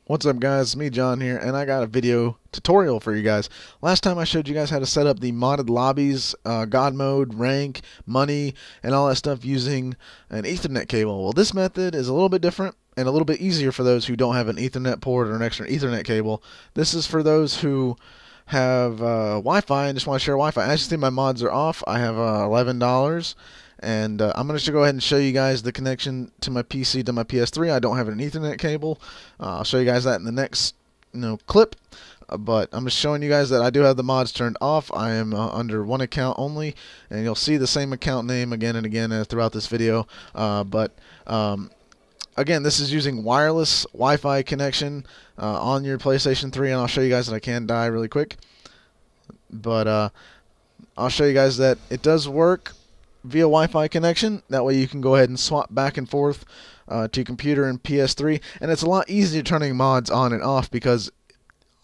What's up guys, it's me John here, and I got a video tutorial for you guys. Last time I showed you guys how to set up the modded lobbies, God mode, rank, money, and all that stuff using an Ethernet cable. Well, this method is a little bit different and a little bit easier for those who don't have an Ethernet port or an extra Ethernet cable. This is for those who have Wi-Fi and just want to share Wi-Fi. As you see, my mods are off. I have $11. And I'm going to go ahead and show you guys the connection to my PC to my PS3. I don't have an Ethernet cable. I'll show you guys that in the next clip. But I'm just showing you guys that I do have the mods turned off. I am under one account only, and you'll see the same account name again and again throughout this video. Again, this is using wireless Wi-Fi connection on your PlayStation 3, and I'll show you guys that I can die really quick. But I'll show you guys that it does work via Wi-Fi connection. That way you can go ahead and swap back and forth to your computer and PS3, and it's a lot easier turning mods on and off because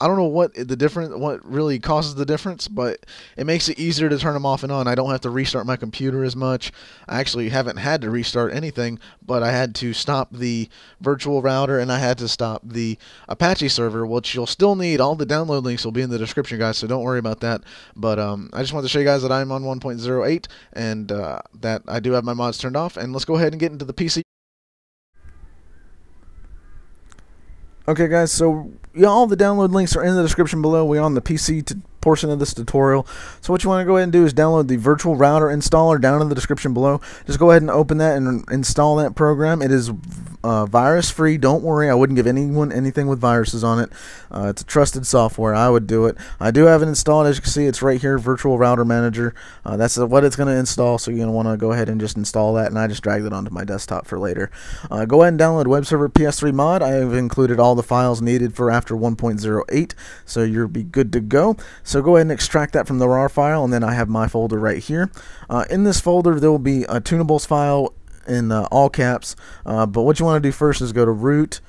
I don't know what really causes the difference, but it makes it easier to turn them off and on. I don't have to restart my computer as much. I actually haven't had to restart anything, but I had to stop the virtual router and I had to stop the Apache server, which you'll still need. All the download links will be in the description, guys, so don't worry about that. But I just wanted to show you guys that I'm on 1.08 and that I do have my mods turned off. And let's go ahead and get into the PC. Okay guys, so all the download links are in the description below. We're on the PC portion of this tutorial. So what you want to go ahead and do is download the virtual router installer down in the description below. Just go ahead and open that and install that program. It is virus free. Don't worry, I wouldn't give anyone anything with viruses on it. It's a trusted software. I would do it. I do have it installed. As you can see, it's right here, Virtual Router Manager. That's what it's going to install, so you're going to want to go ahead and just install that, and I just dragged it onto my desktop for later. Go ahead and download Webserver PS3 Mod. I have included all the files needed for after 1.08, so you'll be good to go. So go ahead and extract that from the RAR file, and then I have my folder right here. In this folder, there will be a tunables file in all caps, but what you want to do first is go to root,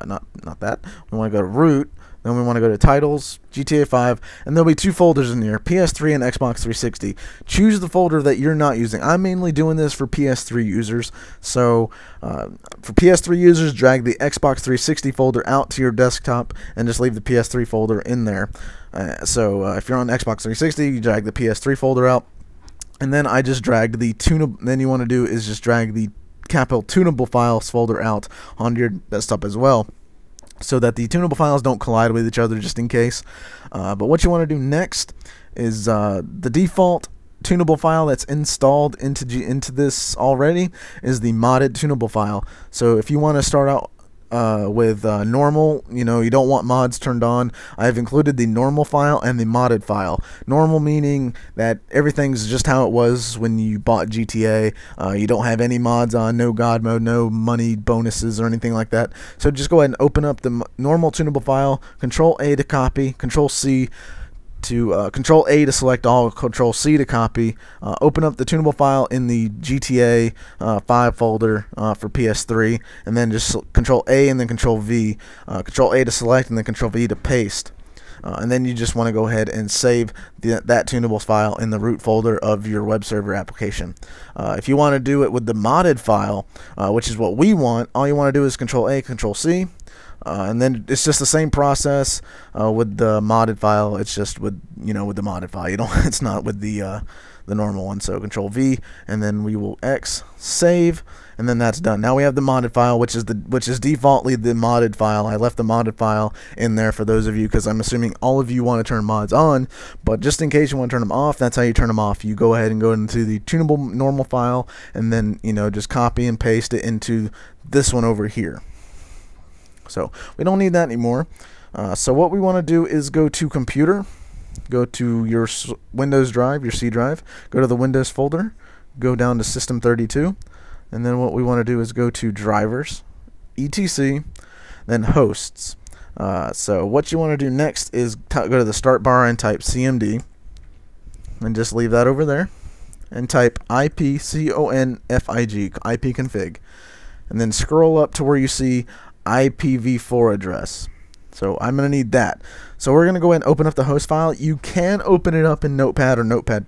not that, we want to go to root, then we want to go to titles, GTA 5, and there'll be two folders in here, PS3 and Xbox 360. Choose the folder that you're not using. I'm mainly doing this for PS3 users, so for PS3 users, drag the Xbox 360 folder out to your desktop and just leave the PS3 folder in there. If you're on Xbox 360, you drag the PS3 folder out, and then I just dragged the tunable. Then you want to do is just drag the capital tunable files folder out onto your desktop as well, so that the tunable files don't collide with each other, just in case. But what you want to do next is the default tunable file that's installed into this already is the modded tunable file. So if you want to start out with normal, you don't want mods turned on, I have included the normal file and the modded file. Normal meaning that everything's just how it was when you bought GTA. You don't have any mods on, no God mode, no money bonuses or anything like that. So just go ahead and open up the normal tunable file, Control A to copy, Control C to Control A to select all, Control C to copy. Open up the tunable file in the GTA 5 folder for PS3, and then just Control A and then Control V. Control A to select and then Control V to paste. And then you just want to go ahead and save that tunable file in the root folder of your web server application. If you want to do it with the modded file, which is what we want, all you want to do is Control A, Control C. And then it's just the same process with the modded file. It's just with with the modded file. It's not with the normal one. So Control V, and then we will X save, and then that's done. Now we have the modded file, which is defaultly the modded file. I left the modded file in there for those of you, because I'm assuming all of you want to turn mods on, but just in case you want to turn them off, that's how you turn them off. You go ahead and go into the tunable normal file, and then just copy and paste it into this one over here. So we don't need that anymore. So what we want to do is go to computer, go to your Windows drive, your C drive, go to the Windows folder, go down to System 32, and then what we want to do is go to drivers, etc, then hosts. So what you want to do next is go to the start bar and type CMD, and just leave that over there, and type ipconfig, ipconfig, and then scroll up to where you see IPv4 address. So I'm going to need that. So we're going to go ahead and open up the host file. You can open it up in Notepad or Notepad++,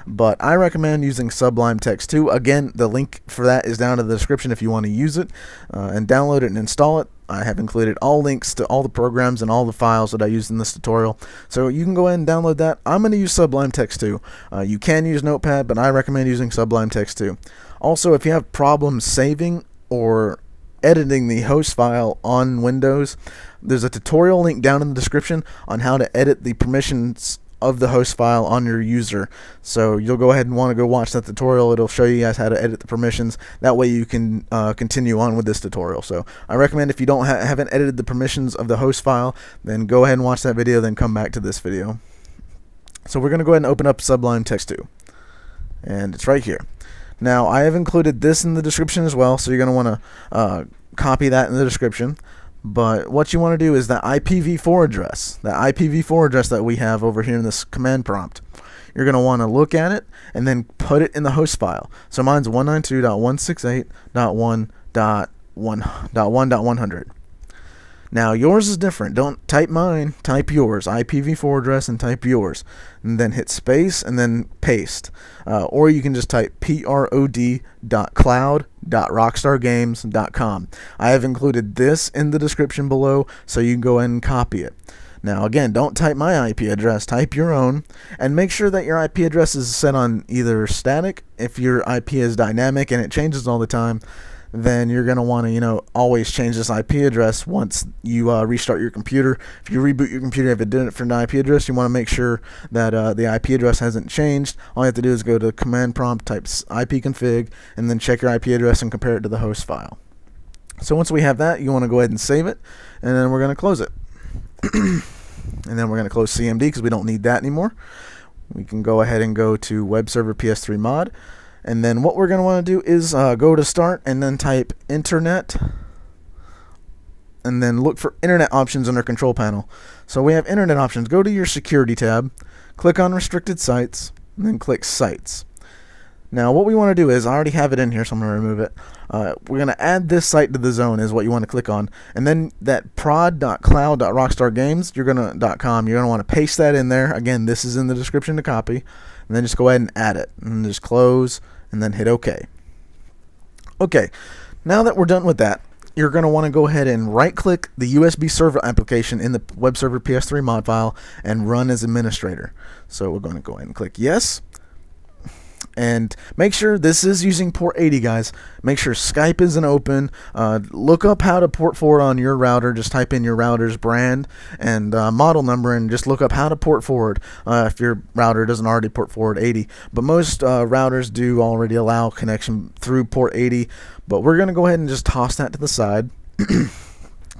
but I recommend using Sublime Text 2. Again, the link for that is down in the description if you want to use it, and download it and install it. I have included all links to all the programs and all the files that I used in this tutorial, so you can go ahead and download that. I'm going to use Sublime Text 2. You can use Notepad, but I recommend using Sublime Text 2. Also, if you have problems saving or editing the host file on Windows, there's a tutorial link down in the description on how to edit the permissions of the host file on your user. So you'll go ahead and want to go watch that tutorial. It'll show you guys how to edit the permissions. That way you can continue on with this tutorial. So I recommend, if you don't haven't edited the permissions of the host file, then go ahead and watch that video, then come back to this video. So we're going to go ahead and open up Sublime Text 2, and it's right here. Now, I have included this in the description as well, so you're going to want to copy that in the description. But what you want to do is that IPv4 address, that we have over here in this command prompt, you're going to want to look at it and then put it in the host file. So mine's 192.168.1.1.100. Now yours is different. Don't type mine, type yours, IPv4 address, and type yours, and then hit space and then paste. Or you can just type prod.cloud.rockstargames.com. I have included this in the description below, so you can go ahead and copy it. Now again, don't type my IP address, type your own, and make sure that your IP address is set on either static. If your IP is dynamic and it changes all the time, then you're going to want to, always change this IP address once you restart your computer. If you reboot your computer, if it did it for an IP address, you want to make sure that the IP address hasn't changed. All you have to do is go to command prompt, type ipconfig, and then check your IP address and compare it to the host file. So once we have that, you want to go ahead and save it, and then we're going to close it. And then we're going to close CMD because we don't need that anymore. We can go ahead and go to Webserver PS3 Mod. And then what we're going to want to do is go to start and then type internet, and then look for internet options under control panel. So we have internet options. Go to your security tab, click on restricted sites, and then click sites. Now what we want to do is, I already have it in here, so I'm going to remove it. We're going to add this site to the zone is what you want to click on, and then that prod.cloud.rockstargames.com, you're going to want to paste that in there. Again, this is in the description to copy, and then just go ahead and add it, and just close, and then hit OK. Okay, now that we're done with that, you're going to want to go ahead and right-click the USBWebserver application in the Webserver PS3 mod file and run as administrator. So we're going to go ahead and click yes. And make sure this is using port 80, guys. Make sure Skype isn't open. Look up how to port forward on your router. Just type in your router's brand and model number, and just look up how to port forward if your router doesn't already port forward 80. But most routers do already allow connection through port 80. But we're going to go ahead and just toss that to the side.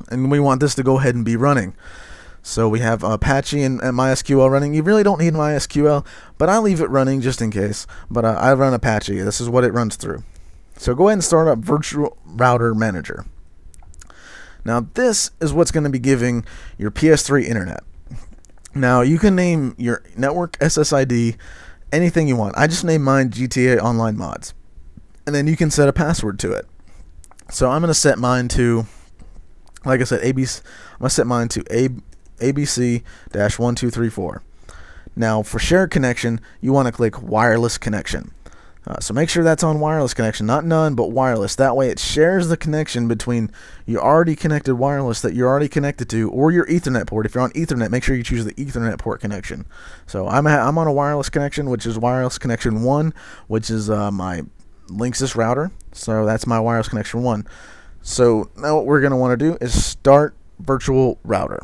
And we want this to go ahead and be running. So we have Apache and MySQL running. You really don't need MySQL, but I leave it running just in case. But I run Apache. This is what it runs through. So go ahead and start up Virtual Router Manager. Now this is what's going to be giving your PS3 internet. Now you can name your network SSID anything you want. I just named mine GTA Online Mods. And then you can set a password to it. So I'm going to set mine to, like I said, ABC. I'm going to set mine to ABC-1234. Now for shared connection, you want to click wireless connection. So make sure that's on wireless connection, not none, but wireless. That way it shares the connection between your already connected wireless that you're already connected to, or your Ethernet port. If you're on Ethernet, make sure you choose the Ethernet port connection. So I'm on a wireless connection, which is wireless connection 1, which is my Linksys router. So that's my wireless connection 1. So now what we're going to want to do is start virtual router.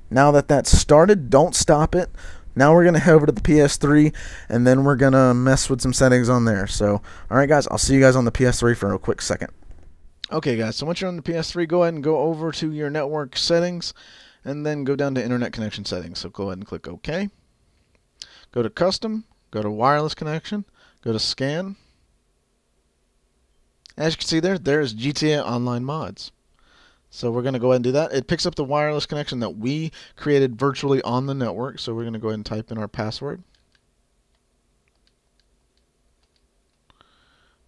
Now that that's started, don't stop it. Now we're going to head over to the PS3, and then we're going to mess with some settings on there. So, alright guys, I'll see you guys on the PS3 for a quick second. Okay guys, so once you're on the PS3, go ahead and go over to your network settings, and then go down to internet connection settings. So go ahead and click OK. Go to custom, go to wireless connection, go to scan. As you can see there's GTA Online Mods. So we're going to go ahead and do that. It picks up the wireless connection that we created virtually on the network. So we're going to go ahead and type in our password.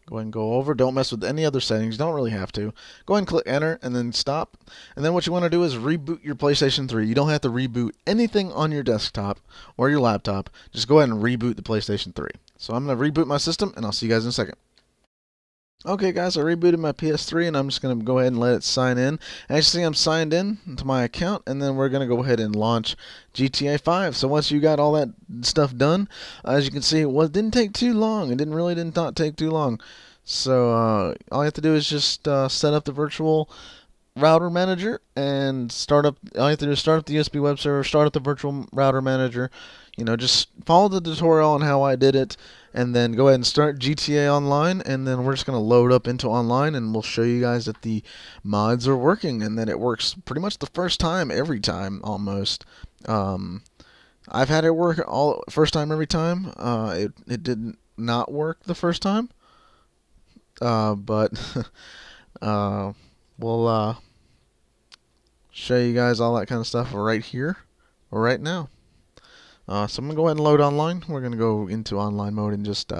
Go ahead and go over. Don't mess with any other settings. Don't really have to. Go ahead and click enter and then stop. And then what you want to do is reboot your PlayStation 3. You don't have to reboot anything on your desktop or your laptop. Just go ahead and reboot the PlayStation 3. So I'm going to reboot my system, and I'll see you guys in a second. Okay guys, I rebooted my PS3 and I'm just going to go ahead and let it sign in. As you see, I'm signed in to my account, and then we're going to go ahead and launch GTA 5. So once you got all that stuff done, as you can see, it didn't take too long. It did not take too long. So all you have to do is just set up the virtual router manager and start up. All you have to do is start up the USBWebserver, start up the virtual router manager. You know, just follow the tutorial on how I did it, and then go ahead and start GTA Online, and then we're just going to load up into Online, and we'll show you guys that the mods are working, and that it works pretty much the first time, every time, almost. I've had it work first time every time. It did not work the first time, but we'll show you guys all that kind of stuff right here, or right now. So I'm going to go ahead and load online. We're going to go into online mode and just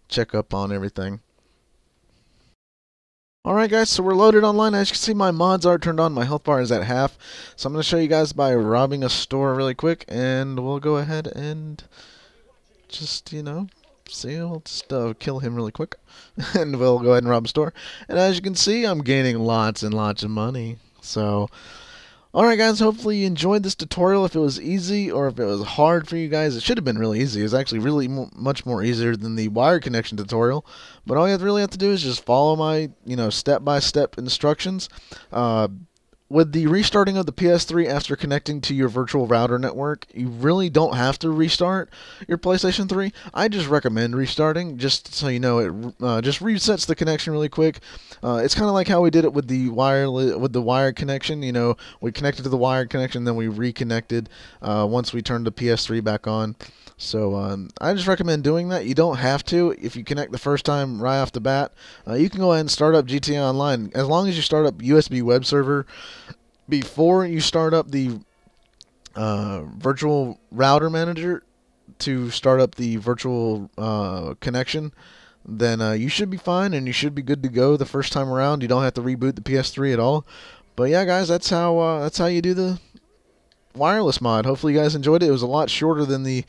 check up on everything. Alright guys, so we're loaded online. As you can see, my mods are turned on. My health bar is at half. So I'm going to show you guys by robbing a store really quick. And we'll go ahead and just, you know, see, we'll just kill him really quick. And we'll go ahead and rob a store. And as you can see, I'm gaining lots and lots of money. So alright guys, hopefully you enjoyed this tutorial. If it was easy or if it was hard for you guys, it should have been really easy. It's actually really much more easier than the wire connection tutorial. But all you really have to do is just follow my, you know, step-by-step instructions. With the restarting of the PS3 after connecting to your virtual router network, you really don't have to restart your PlayStation 3. I just recommend restarting, just so you know, it just resets the connection really quick. It's kind of like how we did it with the wired connection. You know, we connected to the wired connection, then we reconnected once we turned the PS3 back on. So I just recommend doing that. You don't have to if you connect the first time right off the bat. You can go ahead and start up GTA Online. As long as you start up USBWebserver before you start up the virtual router manager to start up the virtual connection, then you should be fine and you should be good to go the first time around. You don't have to reboot the PS3 at all. But yeah, guys, that's how you do the wireless mod. Hopefully you guys enjoyed it. It was a lot shorter than the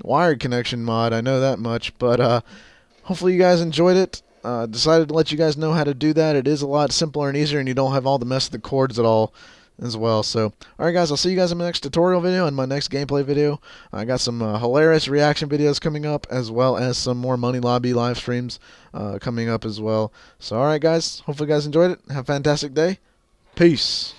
wired connection mod, I know that much, but hopefully you guys enjoyed it. Decided to let you guys know how to do that. It is a lot simpler and easier, and you don't have all the mess of the cords at all as well. So alright guys, I'll see you guys in my next tutorial video and my next gameplay video. I got some hilarious reaction videos coming up, as well as some more Money Lobby live streams coming up as well. So alright guys, hopefully you guys enjoyed it. Have a fantastic day. Peace.